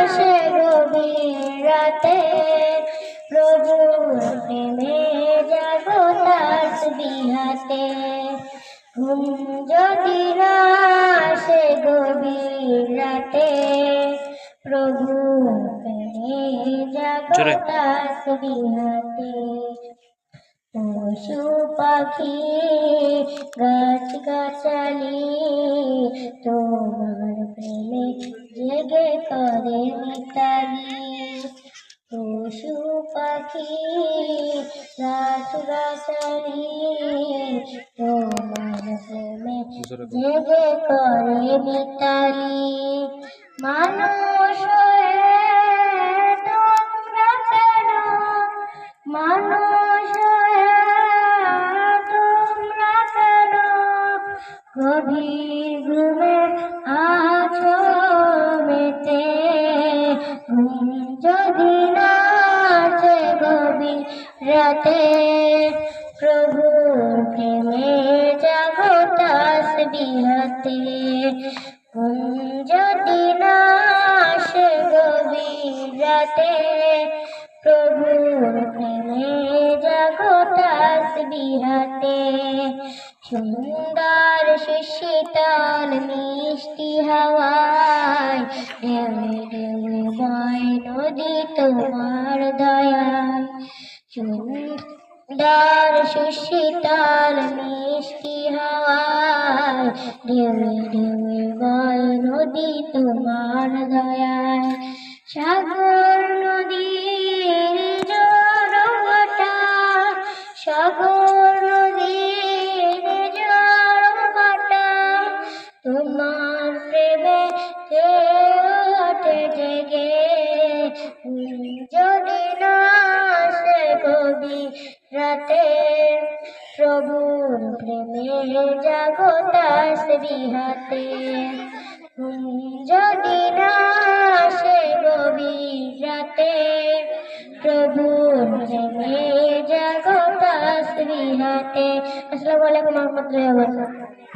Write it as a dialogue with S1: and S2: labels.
S1: আসে গভীর রাতে, প্রভুর প্রেমে জাগো তাসবিহাতে। ঘুম যদি না আসে গভীর রাতে, প্রভুর প্রেমে জাগো তাসবিহাতে। পশু পাখি গাছ গাছালি তোমার প্রেমে জেগে করে মিতালি। পশু পাখি গাছ গাছালি তোমার প্রেমে জেগে করে মিতালি। মানুষ হয়ে তোমরা কেন, মানুষ হয়ে তোমরা কেন গভীর ঘুমে আছো মেতে। ঘুম যদি না আসে গভীর রাতে, প্রভুর প্রেমে জাগো তাসবিহাতে। ঘুম যদি না আসে গভীর রাতে, প্রভুর প্রেমে জাগো তাসবিহাতে। সুন্দর সুশীতল মিষ্টি হাওয়ায় ঢেউয়ে ঢেউয়ে বয় নদী তোমার দয়ায়। সুন্দর সুশীতল মিষ্টি হাওয়ায় ঢেউয়ে ঢেউয়ে বয় নদী তোমার দয়ায়। সাগর নদীর জড়ভাটা, সাগর নদীর জড়ভাটা তোমার প্রেমে ওঠে জেগে। যদি না আসে গভীর রাতে, প্রভুর প্রেমে জাগো তাসবিহাতে। যদি না আসে গভীর রাতে, প্রভুর প্রেমে জাগো তাসবিহাতে। আসসালামু আলাইকুম ওয়া রাহমাতুল্লাহি ওয়া বারাকাতুহু।